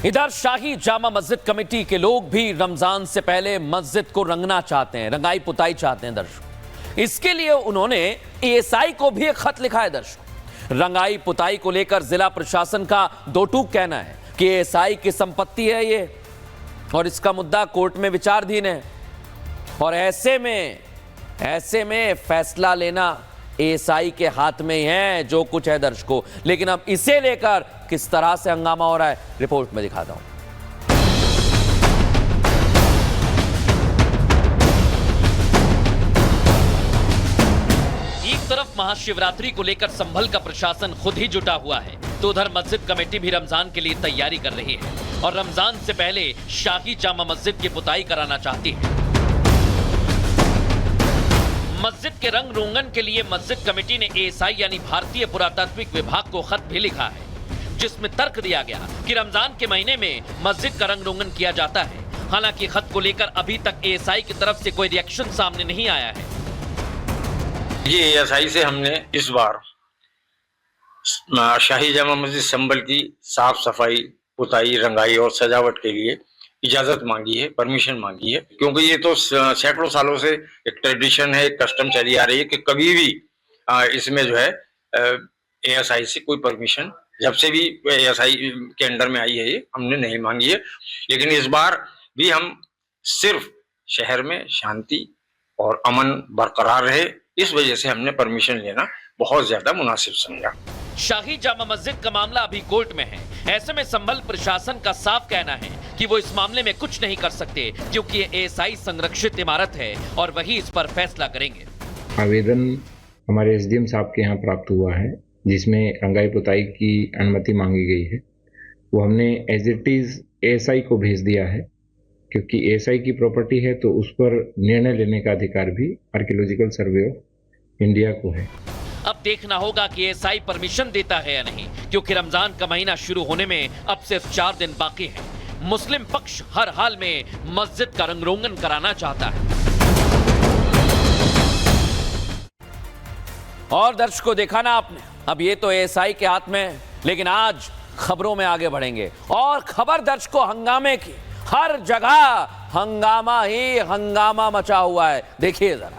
इधर शाही जामा मस्जिद कमेटी के लोग भी रमजान से पहले मस्जिद को रंगना चाहते हैं, रंगाई पुताई चाहते हैं दर्शक। इसके लिए उन्होंने एएसआई को भी एक खत लिखा है दर्शक। रंगाई पुताई को लेकर जिला प्रशासन का दो टूक कहना है कि एएसआई की संपत्ति है ये और इसका मुद्दा कोर्ट में विचाराधीन है और ऐसे में फैसला लेना एएसआई के हाथ में ही है जो कुछ है दर्शकों। लेकिन अब इसे लेकर किस तरह से हंगामा हो रहा है रिपोर्ट में दिखाता हूं। एक तरफ महाशिवरात्रि को लेकर संभल का प्रशासन खुद ही जुटा हुआ है तो उधर मस्जिद कमेटी भी रमजान के लिए तैयारी कर रही है और रमजान से पहले शाही जामा मस्जिद की पुताई कराना चाहती है। मस्जिद के रंग रोगन के लिए मस्जिद कमेटी ने एएसआई यानी भारतीय पुरातात्विक विभाग को खत भी लिखा है जिसमें तर्क दिया गया कि रमजान के महीने में मस्जिद का रंग रोगन किया जाता है। हालांकि खत को लेकर अभी तक एएसआई की तरफ से कोई रिएक्शन सामने नहीं आया है। ये एएसआई से हमने इस बार शाही जामा मस्जिद संभल की साफ सफाई, पुताई, रंगाई और सजावट के लिए इजाजत मांगी है, परमिशन मांगी है, क्योंकि ये तो सैकड़ों सालों से एक ट्रेडिशन है, एक कस्टम चली आ रही है कि कभी भी इसमें जो है एएसआई से कोई परमिशन जब से भी एएसआई के अंडर में आई है ये हमने नहीं मांगी है। लेकिन इस बार भी हम सिर्फ शहर में शांति और अमन बरकरार रहे, इस वजह से हमने परमिशन लेना बहुत ज्यादा मुनासिब समझा। शाही जामा मस्जिद का मामला अभी कोर्ट में है। ऐसे में संभल प्रशासन का साफ कहना है कि वो इस मामले में कुछ नहीं कर सकते क्योंकि ये एएसआई संरक्षित इमारत है और वही इस पर फैसला करेंगे। आवेदन हमारे एसडीएम साहब के यहाँ प्राप्त हुआ है जिसमें रंगाई पुताई की अनुमति मांगी गई है। वो हमने एज इट इज एएसआई को भेज दिया है क्योंकि एएसआई की प्रॉपर्टी है तो उस पर निर्णय लेने का अधिकार भी आर्कियोलॉजिकल सर्वे ऑफ इंडिया को है। अब देखना होगा कि एएसआई परमिशन देता है या नहीं, क्योंकि रमजान का महीना शुरू होने में अब सिर्फ 4 दिन बाकी हैं। मुस्लिम पक्ष हर हाल में मस्जिद का रंग रोगन कराना चाहता है। और दर्शकों देखा ना आपने, अब ये तो एएसआई के हाथ में है, लेकिन आज खबरों में आगे बढ़ेंगे और खबर दर्शकों हंगामे की। हर जगह हंगामा ही हंगामा मचा हुआ है, देखिए जरा।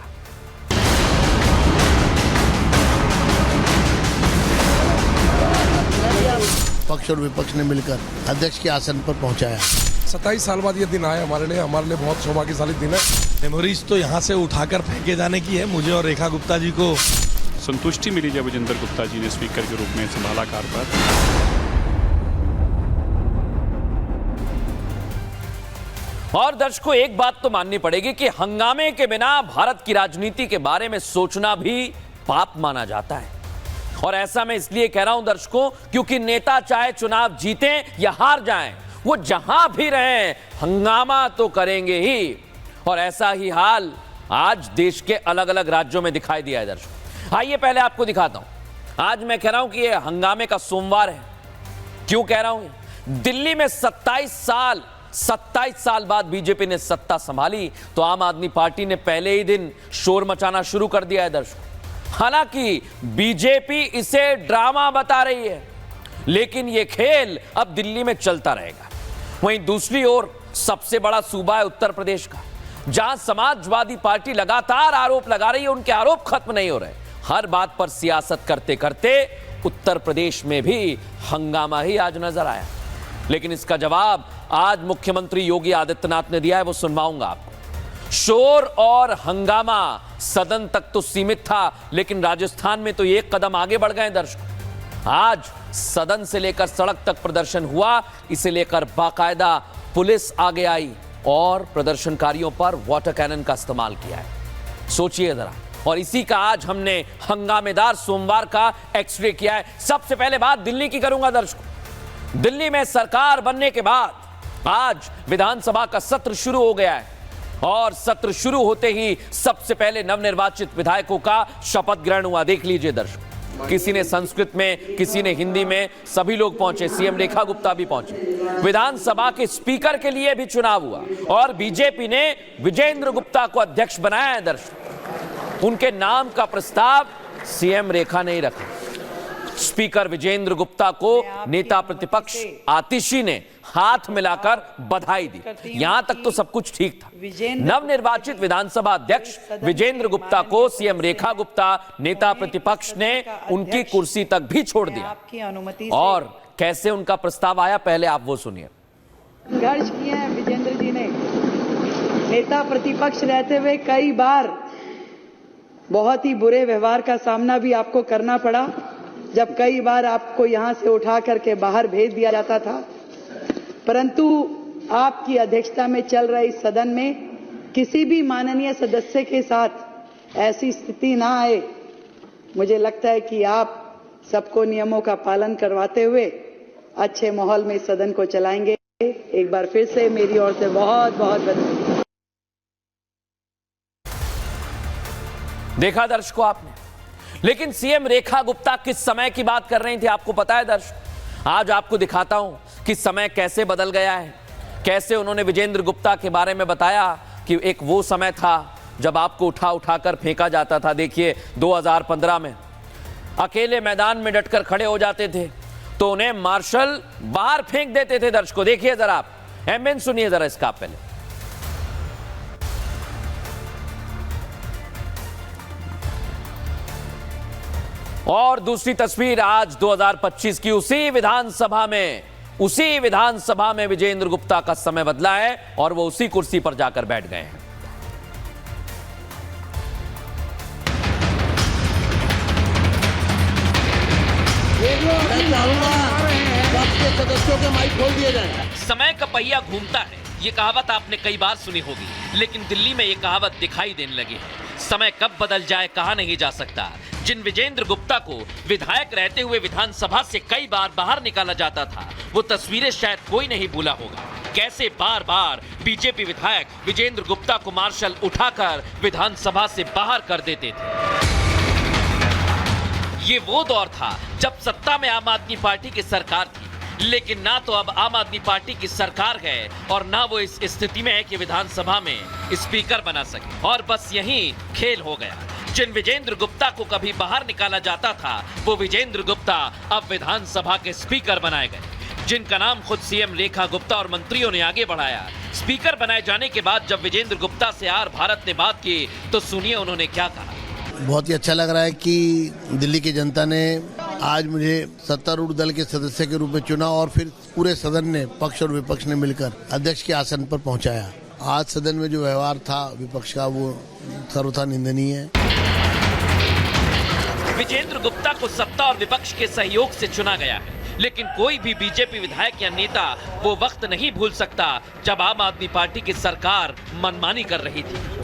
पक्ष और विपक्ष ने मिलकर अध्यक्ष के आसन पर पहुंचाया। 27 साल बाद ये दिन आया हमारे लिए बहुत सौभाग्यशाली दिन है। मेमोरीज तो यहाँ से उठाकर फेंके जाने की है। मुझे और रेखा गुप्ता जी को संतुष्टि मिली जब विजेंद्र गुप्ता जी ने स्पीकर के रूप में संभाला कार्यभार। और दर्शकों एक बात तो माननी पड़ेगी कि हंगामे के बिना भारत की राजनीति के बारे में सोचना भी पाप माना जाता है। और ऐसा मैं इसलिए कह रहा हूं दर्शकों क्योंकि नेता चाहे चुनाव जीतें या हार जाएं, वो जहां भी रहें हंगामा तो करेंगे ही। और ऐसा ही हाल आज देश के अलग अलग राज्यों में दिखाई दिया है दर्शकों। आइए पहले आपको दिखाता हूं। आज मैं कह रहा हूं कि यह हंगामे का सोमवार है। क्यों कह रहा हूं? दिल्ली में 27 साल बाद बीजेपी ने सत्ता संभाली तो आम आदमी पार्टी ने पहले ही दिन शोर मचाना शुरू कर दिया है दर्शकों। हालांकि बीजेपी इसे ड्रामा बता रही है, लेकिन यह खेल अब दिल्ली में चलता रहेगा। वहीं दूसरी ओर सबसे बड़ा सूबा है उत्तर प्रदेश का, जहां समाजवादी पार्टी लगातार आरोप लगा रही है, उनके आरोप खत्म नहीं हो रहे। हर बात पर सियासत करते करते उत्तर प्रदेश में भी हंगामा ही आज नजर आया। लेकिन इसका जवाब आज मुख्यमंत्री योगी आदित्यनाथ ने दिया है, वो सुनवाऊंगा आपको। शोर और हंगामा सदन तक तो सीमित था, लेकिन राजस्थान में तो एक कदम आगे बढ़ गए दर्शकों। आज सदन से लेकर सड़क तक प्रदर्शन हुआ। इसे लेकर बाकायदा पुलिस आगे आई और प्रदर्शनकारियों पर वाटर कैनन का इस्तेमाल किया है। सोचिए जरा। और इसी का आज हमने हंगामेदार सोमवार का एक्सरे किया है। सबसे पहले बात दिल्ली की करूंगा दर्शकों। दिल्ली में सरकार बनने के बाद आज विधानसभा का सत्र शुरू हो गया है और सत्र शुरू होते ही सबसे पहले नवनिर्वाचित विधायकों का शपथ ग्रहण हुआ। देख लीजिए दर्शक, किसी ने संस्कृत में, किसी ने हिंदी में, सभी लोग पहुंचे। सीएम रेखा गुप्ता भी पहुंचे। विधानसभा के स्पीकर के लिए भी चुनाव हुआ और बीजेपी ने विजेंद्र गुप्ता को अध्यक्ष बनाया है दर्शक। उनके नाम का प्रस्ताव सीएम रेखा ने ही रखा। स्पीकर विजेंद्र गुप्ता को नेता प्रतिपक्ष आतिशी ने हाथ मिलाकर बधाई दी। यहां तक तो सब कुछ ठीक था। नवनिर्वाचित विधानसभा अध्यक्ष विजेंद्र गुप्ता को सीएम रेखा गुप्ता नेता प्रतिपक्ष ने उनकी कुर्सी तक भी छोड़ दिया। और कैसे उनका प्रस्ताव आया, पहले आप वो सुनिए। संघर्ष किए हैं विजेंद्र जी ने। नेता प्रतिपक्ष रहते हुए कई बार बहुत ही बुरे व्यवहार का सामना भी आपको करना पड़ा, जब कई बार आपको यहां से उठा करके बाहर भेज दिया जाता था। परंतु आपकी अध्यक्षता में चल रहे सदन में किसी भी माननीय सदस्य के साथ ऐसी स्थिति ना आए। मुझे लगता है कि आप सबको नियमों का पालन करवाते हुए अच्छे माहौल में सदन को चलाएंगे। एक बार फिर से मेरी ओर से बहुत बहुत बधाई। देखा दर्शकों आपने, लेकिन सीएम रेखा गुप्ता किस समय की बात कर रही थी आपको पता है दर्शक? आज आपको दिखाता हूं कि समय कैसे बदल गया है, कैसे उन्होंने विजेंद्र गुप्ता के बारे में बताया कि एक वो समय था जब आपको उठाकर फेंका जाता था। देखिए 2015 में अकेले मैदान में डटकर खड़े हो जाते थे तो उन्हें मार्शल बाहर फेंक देते थे। दर्शकों देखिए जरा आप, एम्बियंस सुनिए जरा इसका पहले। और दूसरी तस्वीर आज 2025 की उसी विधानसभा में विजेंद्र गुप्ता का समय बदला है और वो उसी कुर्सी पर जाकर बैठ गए हैं। सदस्यों के माइक खोल दिए जाए। समय का पहिया घूमता है, ये कहावत आपने कई बार सुनी होगी, लेकिन दिल्ली में ये कहावत दिखाई देने लगी है। समय कब बदल जाए कहा नहीं जा सकता। जिन विजेंद्र गुप्ता को विधायक रहते हुए विधानसभा से कई बार बाहर निकाला जाता था, वो तस्वीरें शायद कोई नहीं भूला होगा। कैसे बार बार बीजेपी विधायक विजेंद्र गुप्ता को मार्शल उठाकर विधानसभा से बाहर कर देते थे। ये वो दौर था जब सत्ता में आम आदमी पार्टी की सरकार थी, लेकिन ना तो अब आम आदमी पार्टी की सरकार है और ना वो इस स्थिति में है कि विधानसभा में स्पीकर बना सके। और बस यही खेल हो गया। जिन विजेंद्र गुप्ता को कभी बाहर निकाला जाता था, वो विजेंद्र गुप्ता अब विधानसभा के स्पीकर बनाए गए, जिनका नाम खुद सीएम रेखा गुप्ता और मंत्रियों ने आगे बढ़ाया। स्पीकर बनाए जाने के बाद जब विजेंद्र गुप्ता से आर भारत ने बात की तो सुनिए उन्होंने क्या कहा। बहुत ही अच्छा लग रहा है कि दिल्ली की जनता ने आज मुझे सत्तारूढ़ दल के सदस्य के रूप में चुना और फिर पूरे सदन ने, पक्ष और विपक्ष ने मिलकर अध्यक्ष के आसन पर पहुंचाया। आज सदन में जो व्यवहार था विपक्ष का, वो सर्वथा निंदनीय है। विजेंद्र गुप्ता को सत्ता और विपक्ष के सहयोग से चुना गया है, लेकिन कोई भी बीजेपी विधायक या नेता वो वक्त नहीं भूल सकता जब आम आदमी पार्टी की सरकार मनमानी कर रही थी।